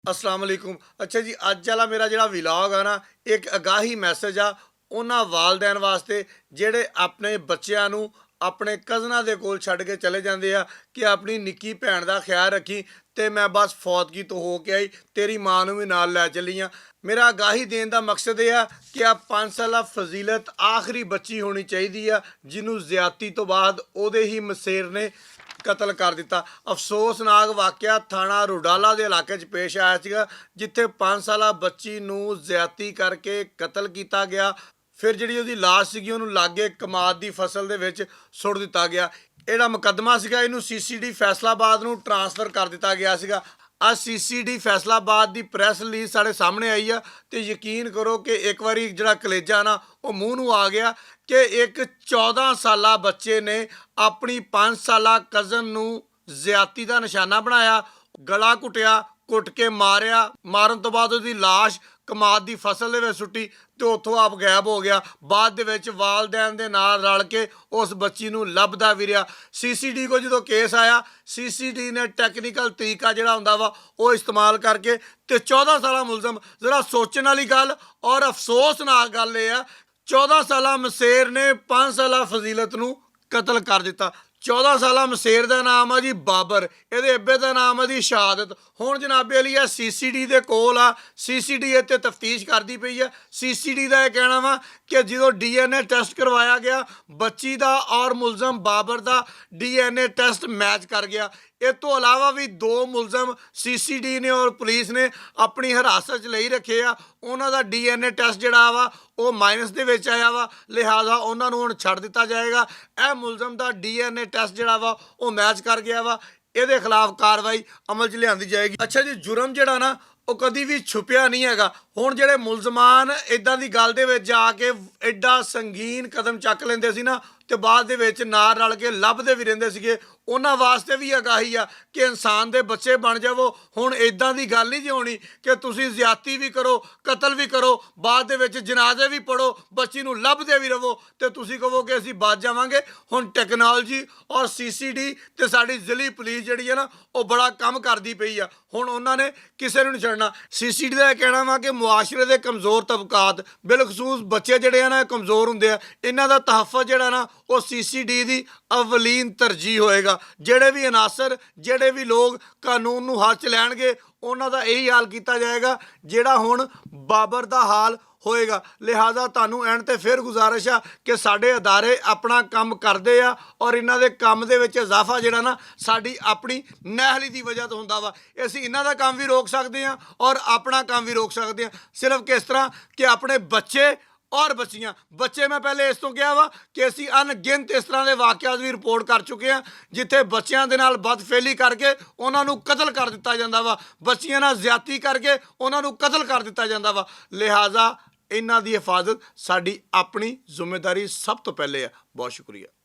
अस्सलाम वालेकुम। अच्छा जी, अज वाला मेरा जिहड़ा व्लॉग है ना, एक अगाही मैसेज आ उन्हां वालदैन वास्ते जिहड़े अपने बच्चिਆਂ ਨੂੰ ਆਪਣੇ ਕਜ਼ਨਾਂ ਦੇ ਕੋਲ ਛੱਡ ਕੇ ਚਲੇ ਜਾਂਦੇ ਆ ਕਿ ਆਪਣੀ ਨਿੱਕੀ ਭੈਣ ਦਾ ਖਿਆਲ ਰੱਖੀ ਤੇ ਮੈਂ ਬਸ ਫੌਤਗੀ ਤੋਂ ਹੋ ਕੇ ਆਈ, ਤੇਰੀ ਮਾਂ ਨੂੰ ਵੀ ਨਾਲ ਲੈ ਚੱਲੀ ਆ। ਮੇਰਾ ਅਗਾਹੀ ਦੇਣ ਦਾ ਮਕਸਦ ਇਹ ਆ ਕਿ ਆ 5 ਸਾਲਾ ਫਜ਼ੀਲਤ ਆਖਰੀ ਬੱਚੀ ਹੋਣੀ ਚਾਹੀਦੀ ਆ ਜਿਹਨੂੰ ਜ਼ਿਆਦਤੀ ਤੋਂ ਬਾਅਦ ਉਹਦੇ ਹੀ ਮਸੇਰ ਨੇ कतल कर दिता। अफसोसनाक वाक़या थाना रुडाला के इलाके पेश आया सीगा जिथे 5 साला बच्ची नूं ज़्यादती करके कतल किया गया। फिर जिहड़ी उहदी लाश सीगी उहनूं लागे कमाद की फसल दे विच सुट दिता गया। इहड़ा मुकदमा सीगा इहनूं CCD फैसलाबाद नूं ट्रांसफर कर दिता गया सीगा। आज CCD फैसलाबाद की प्रैस रिलीज साढ़े सामने आई है तो यकीन करो कि एक बारी जिहड़ा कलेजा ना वो मूँह नूं आ गया कि एक 14 साला बच्चे ने अपनी 5 साला कज़न नूं ज़्यादती का निशाना बनाया, गला घुटिया, घुट के मारिया, मारन तो बाद उसकी लाश कमाद की फसल दे विच सुट्टी तो उत्थों आप गायब हो गया। बाद दे विच वालदैन दे नाल रल के उस बच्ची नूं लभदा भी रहा। CCD को जो केस आया CCD ने टैक्नीकल तरीका जिहड़ा हुंदा वा वो इस्तेमाल करके ते 14 साला मुलजम जरा सोचण वाली गल और अफसोसनाक गल ये आ 14 साला मसेर ने 5 साला फजीलत नूं कतल कर दिता। 14 साला मसेर का नाम है जी बाबर, ये अब्बे का नाम है जी शहादत। हुण जनाबे अली आ CCD के कोल आ, CCD इत्ते तफ्तीश करती पई है। CCD का यह कहना वा कि जो DNA टेस्ट करवाया गया बच्ची का और मुलजम बाबर का DNA टेस्ट मैच कर गया। इस तो अलावा भी 2 मुलजम CCD ने और पुलिस ने अपनी हिरासत च लई रखे आ। उन्हां दा DNA टेस्ट जिहड़ा वा वो माइनस दे विच आया वा, लिहाजा उन्हां नूं हुण छड्ड दिता जाएगा। यह मुलजम का DNA टेस्ट जिहड़ा वा वो मैच कर गया वा, इहदे खिलाफ कार्रवाई अमल च लिआंदी जाएगी। अच्छा जी, जुर्म जिहड़ा ना वो कभी भी छुपिया नहीं हैगा। हुण जिहड़े मुलजमान इदां दी गल दे विच जाके एडा संगीन कदम चक लैंदे सी ना ते बाद दे विच नाल रल के लभदे भी रहिंदे सीगे, उन्हां वास्ते भी अगाही आ कि इंसान दे बच्चे बन जावो। हुण इदां दी गल नहीं जी होनी कि तुसीं ज़्यादती भी करो, कतल भी करो, बाद दे विच जनाजे भी पढ़ो, बच्ची नूं लभदे भी रवो ते तुसीं कहो कि असीं बच जावांगे। हुण टैक्नोलॉजी और CCD ते साडी जिली पुलिस जिहड़ी है ना वो बड़ा काम करदी पई आ। हुण उन्हां ने किसे नूं नहीं छड्डना। CCD दा कहना वा कि मुआशरे दे कमज़ोर तबकात बिलखसूस बच्चे जिहड़े आ ना कमज़ोर हुंदे आ, इन्हां दा तहफ़्फ़ुज़ जिहड़ा ना वो CCD दी अवलीन तरजीह होएगा। ਜਿਹੜੇ भी अनासर ਜਿਹੜੇ भी लोग कानून ਨੂੰ ਹੱਥ 'ਚ ਲੈਣਗੇ ਉਹਨਾਂ ਦਾ ਇਹੀ ਹਾਲ ਕੀਤਾ ਜਾਏਗਾ ਜਿਹੜਾ ਹੁਣ ਬਾਬਰ ਦਾ ਹਾਲ ਹੋਏਗਾ। ਲਿਹਾਜ਼ਾ ਤੁਹਾਨੂੰ ਐਂਡ ਤੇ ਫਿਰ ਗੁਜ਼ਾਰਿਸ਼ ਆ ਕਿ ਸਾਡੇ ਅਦਾਰੇ ਆਪਣਾ ਕੰਮ ਕਰਦੇ ਆ ਔਰ ਇਹਨਾਂ ਦੇ ਕੰਮ ਦੇ ਵਿੱਚ ਇਜ਼ਾਫਾ ਜਿਹੜਾ ਨਾ ਸਾਡੀ ਆਪਣੀ ਨਹਿਲੀ ਦੀ ਵਜ੍ਹਾ ਤੋਂ ਹੁੰਦਾ ਵਾ। ਅਸੀਂ ਇਹਨਾਂ ਦਾ ਕੰਮ ਵੀ ਰੋਕ ਸਕਦੇ ਆ ਔਰ ਆਪਣਾ ਕੰਮ ਵੀ ਰੋਕ ਸਕਦੇ ਆ। ਸਿਰਫ ਕਿਸ ਤਰ੍ਹਾਂ ਕਿ ਆਪਣੇ ਬੱਚੇ और बच्चियां बच्चे मैं पहले इस तो कहा वा कि असी अनगिनत इस तरह के वाक़ियात भी रिपोर्ट कर चुके हैं जिथे बच्चों के नाल बदफेली करके उन्होंने कतल कर दिता जाता वा, बच्चियां नाल ज़्यादती करके उन्होंने कतल कर दिता जाता वा। लिहाजा इन्हां दी हिफाजत साडी अपनी जिम्मेदारी सब तो पहले है। बहुत शुक्रिया।